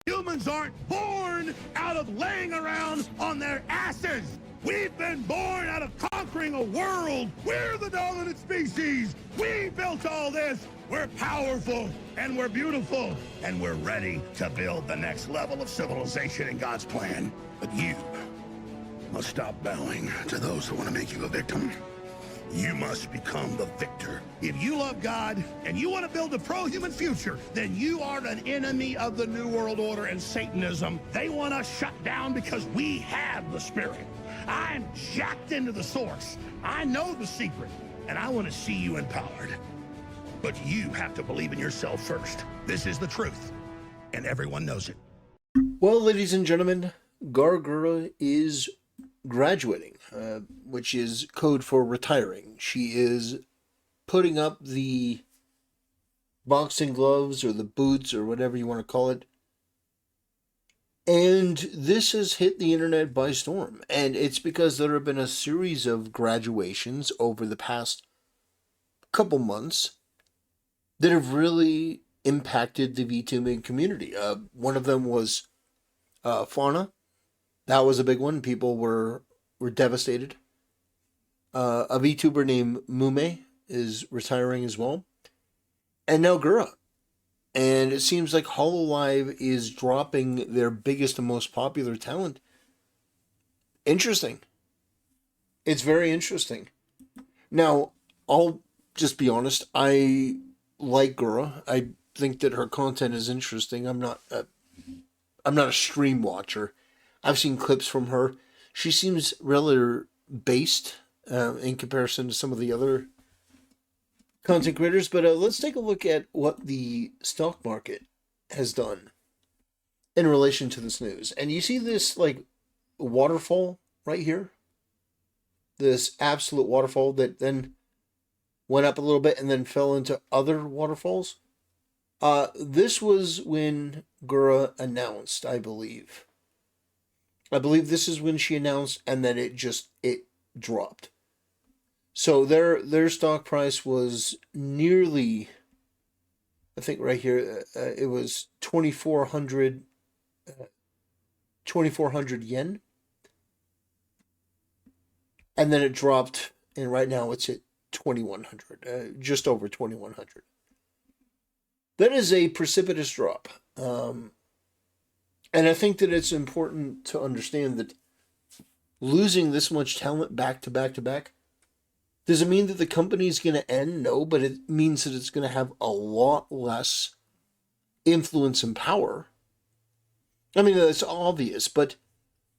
Humans aren't born out of laying around on their asses. We've been born out of conquering a world. We're the dominant species. We built all this. We're powerful and we're beautiful and we're ready to build the next level of civilization in God's plan. But you must stop bowing to those who want to make you a victim. You must become the victor. If you love God and you want to build a pro-human future, then you are an enemy of the New World Order and Satanism. They want us shut down because we have the Spirit. I'm jacked into the source. I know the secret, and I want to see you empowered. But you have to believe in yourself first. This is the truth, and everyone knows it. Well, ladies and gentlemen, Gawr Gura is graduating, which is code for retiring. She is putting up the boxing gloves or the boots or whatever you want to call it. And this has hit the internet by storm. And it's because there have been a series of graduations over the past couple months that have really impacted the VTubing community. One of them was Fauna. That was a big one. People were devastated. A VTuber named Mume is retiring as well. And now Gura. And it seems like HoloLive is dropping their biggest and most popular talent. Interesting. It's very interesting. Now, I'll just be honest. I like Gura. I think that her content is interesting. I'm not a stream watcher. I've seen clips from her. She seems rather based in comparison to some of the other content creators. But let's take a look at what the stock market has done in relation to this news. And you see this like waterfall right here? This absolute waterfall that then went up a little bit and then fell into other waterfalls. This was when Gura announced, I believe. I believe this is when she announced, and then it dropped. So their stock price was nearly, I think right here, it was 2,400 yen. And then it dropped, and right now it's at 2,100, just over 2,100. That is a precipitous drop. And I think that it's important to understand that losing this much talent back to back to back, does it mean that the company is going to end? No, but it means that it's going to have a lot less influence and power. I mean, that's obvious, but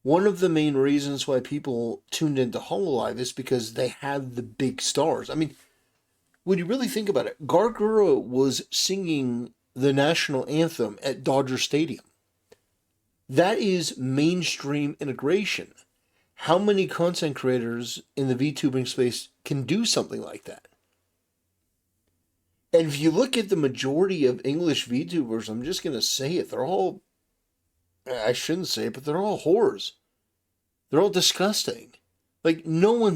one of the main reasons why people tuned into HoloLive is because they had the big stars. I mean, when you really think about it, Gawr Gura was singing the national anthem at Dodger Stadium. That is mainstream integration. How many content creators in the VTubing space can do something like that? And if you look at the majority of English VTubers, I'm just going to say it, they're all, I shouldn't say it, but they're all whores. They're all disgusting. Like, none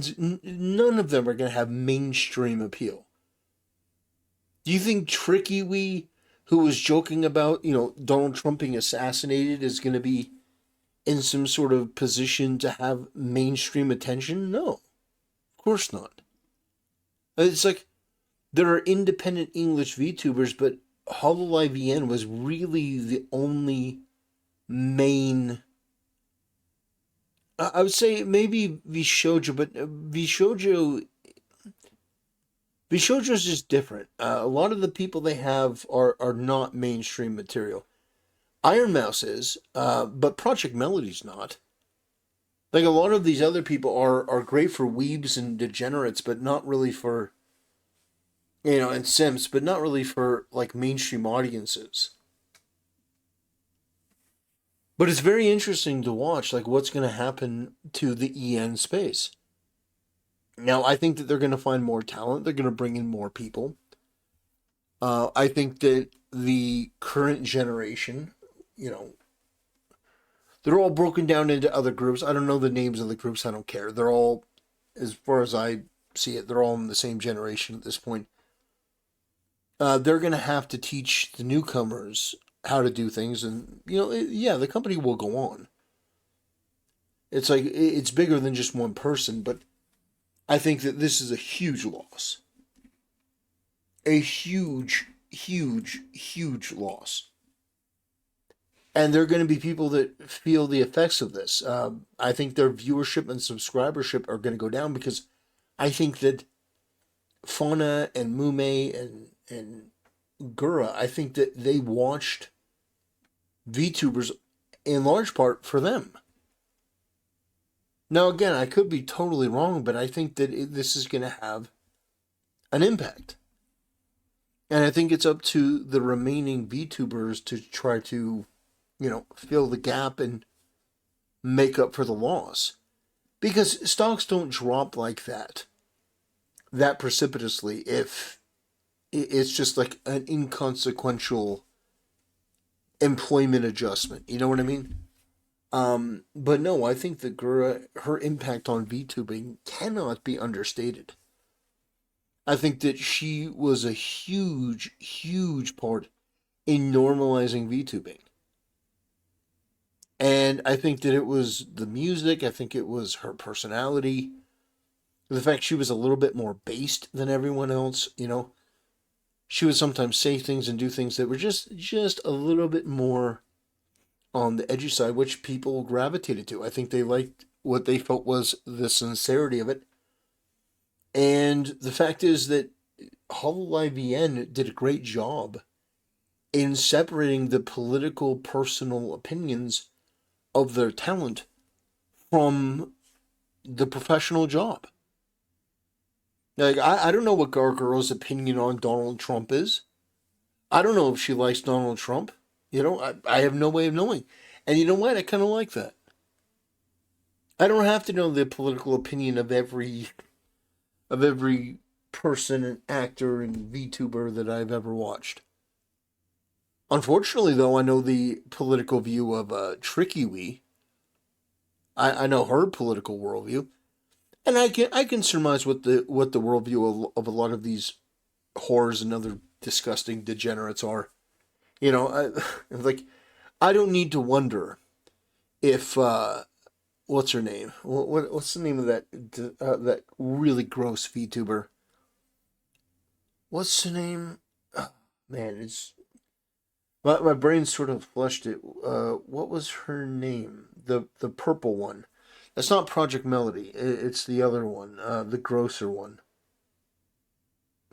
of them are going to have mainstream appeal. Do you think Tricky Wee, who was joking about, Donald Trump being assassinated, is going to be in some sort of position to have mainstream attention? No, of course not. It's like, there are independent English VTubers, but HoloLive VN was really the only main, I would say maybe Vshoujo, but Vshoujo is just different. A lot of the people they have are not mainstream material. Iron Mouse is, but Project Melody's not. Like, a lot of these other people are great for weebs and degenerates, but not really for, and simps, but not really for, like, mainstream audiences. But it's very interesting to watch, like, what's going to happen to the EN space. Now, I think that they're going to find more talent. They're going to bring in more people. I think that the current generation, they're all broken down into other groups. I don't know the names of the groups. I don't care. They're all, as far as I see it, they're all in the same generation at this point. They're going to have to teach the newcomers how to do things, and yeah, the company will go on. It's like it's bigger than just one person, but I think that this is a huge loss, a huge, huge, huge loss. And there are going to be people that feel the effects of this. I think their viewership and subscribership are going to go down because I think that Fauna and Mume and Gura, I think that they watched VTubers in large part for them. Now, again, I could be totally wrong, but I think that this is going to have an impact. And I think it's up to the remaining VTubers to try to, fill the gap and make up for the loss. Because stocks don't drop like that precipitously if it's just like an inconsequential employment adjustment. You know what I mean? But no, I think that Gura, her impact on VTubing cannot be understated. I think that she was a huge, huge part in normalizing VTubing. And I think that it was the music, I think it was her personality, the fact she was a little bit more based than everyone else, She would sometimes say things and do things that were just a little bit more on the edgy side, which people gravitated to. I think they liked what they felt was the sincerity of it. And the fact is that Hololive VN did a great job in separating the political, personal opinions of their talent from the professional job. Like, I don't know what Gawr Gura's opinion on Donald Trump is. I don't know if she likes Donald Trump. I have no way of knowing. And you know what? I kind of like that. I don't have to know the political opinion of every person and actor and VTuber that I've ever watched. Unfortunately, though, I know the political view of Tricky Wee. I know her political worldview, and I can surmise what the worldview of a lot of these whores and other disgusting degenerates are. Like, I don't need to wonder if what's her name? What's the name of that really gross VTuber? What's the name? Oh, man, it's my brain sort of flushed it. What was her name? The purple one. That's not Project Melody. It's the other one. The grosser one.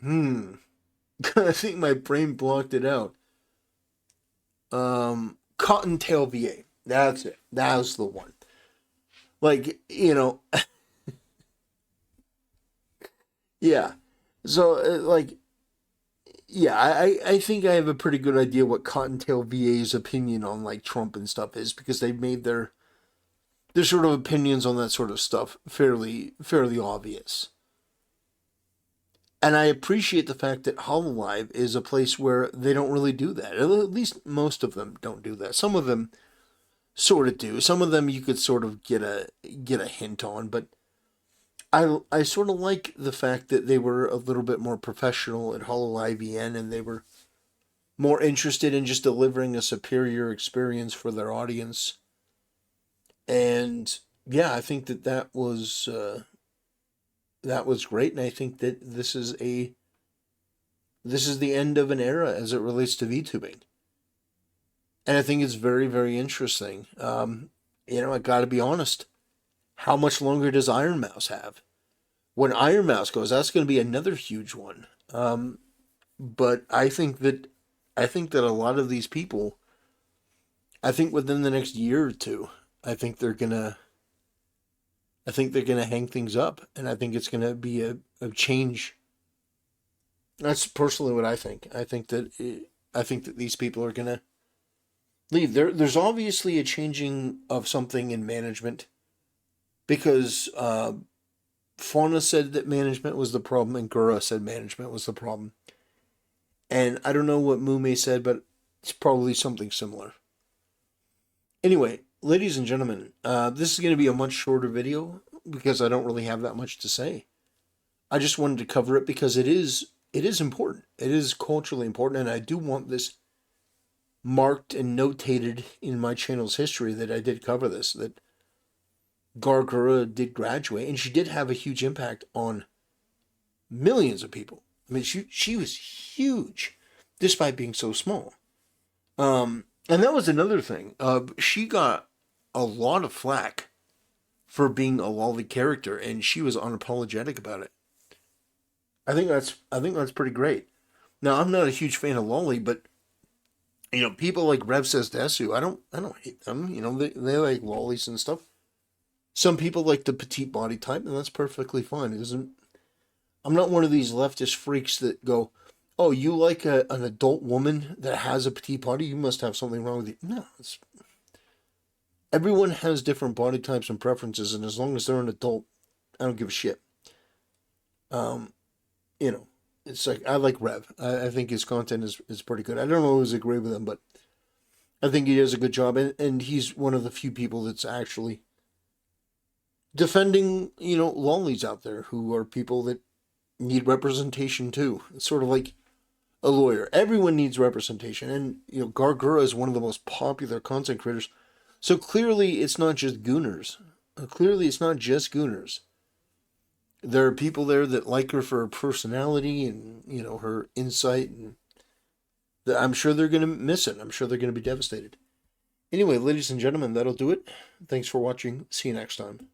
I think my brain blocked it out. Cottontail VA. That's it. That was the one. Like, yeah. So, yeah, I think I have a pretty good idea what Cottontail VA's opinion on, like, Trump and stuff is, because they've made their sort of opinions on that sort of stuff fairly obvious. And I appreciate the fact that Hololive is a place where they don't really do that. At least most of them don't do that. Some of them sort of do. Some of them you could sort of get a hint on, but I sort of like the fact that they were a little bit more professional at Hololive VN, and they were more interested in just delivering a superior experience for their audience. And yeah, I think that was great, and I think that this is the end of an era as it relates to VTubing. And I think it's very, very interesting. I got to be honest. How much longer does Iron Mouse have? When Iron Mouse goes, that's going to be another huge one. But I think that a lot of these people, I think within the next year or two, I think they're gonna hang things up, and I think it's gonna be a change. That's personally what I think. I think that these people are gonna leave. There's obviously a changing of something in management, because Fauna said that management was the problem, and Gura said management was the problem. And I don't know what Mume said, but it's probably something similar. Anyway, ladies and gentlemen, this is going to be a much shorter video because I don't really have that much to say. I just wanted to cover it because it is important. It is culturally important, and I do want this marked and notated in my channel's history that I did cover this, that Gawr Gura did graduate, and she did have a huge impact on millions of people. I mean, she was huge, despite being so small. And that was another thing. She got a lot of flack for being a lolly character, and she was unapologetic about it. I think that's pretty great. Now, I'm not a huge fan of lolly, but people like Rev Says Desu, I don't hate them. They like lollies and stuff. Some people like the petite body type, and that's perfectly fine. I'm not one of these leftist freaks that go, "Oh, you like an adult woman that has a petite body? You must have something wrong with you." No, everyone has different body types and preferences, and as long as they're an adult, I don't give a shit. It's like, I like Rev. I think his content is pretty good. I don't always agree with him, but I think he does a good job, and he's one of the few people that's actually defending, lollies out there who are people that need representation too. It's sort of like a lawyer. Everyone needs representation, and Gawr Gura is one of the most popular content creators. So clearly, it's not just gooners. There are people there that like her for her personality and her insight, and I'm sure they're going to miss it. I'm sure they're going to be devastated. Anyway, ladies and gentlemen, that'll do it. Thanks for watching. See you next time.